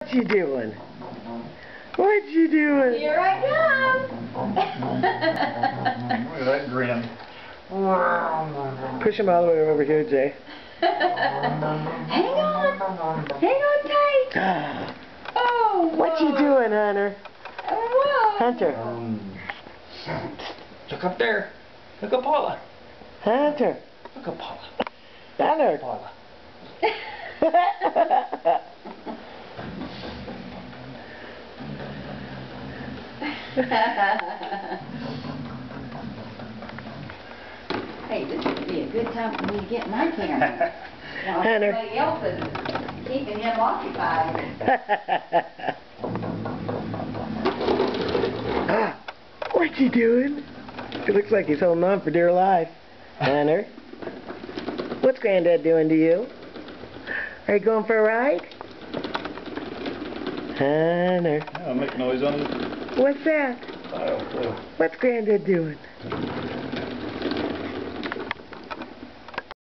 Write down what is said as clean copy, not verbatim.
What you doing? What you doing? Here I come. Look at that grin. Push him all the way over here, Jay. Hang on. Hang on tight. Oh, whoa. What you doing, Hunter? Whoa. Hunter. Look up there. Look at Paula. Hunter. Look at Paula. Hunter. Paula. Hey, this would be a good time for me to get my camera. While Hunter. somebody else is keeping him occupied. What you doing? It looks like he's holding on for dear life. Hunter. What's Granddad doing to you? Are you going for a ride? Hunter. Yeah, make noise on the What's that? tile. What's Granddad doing?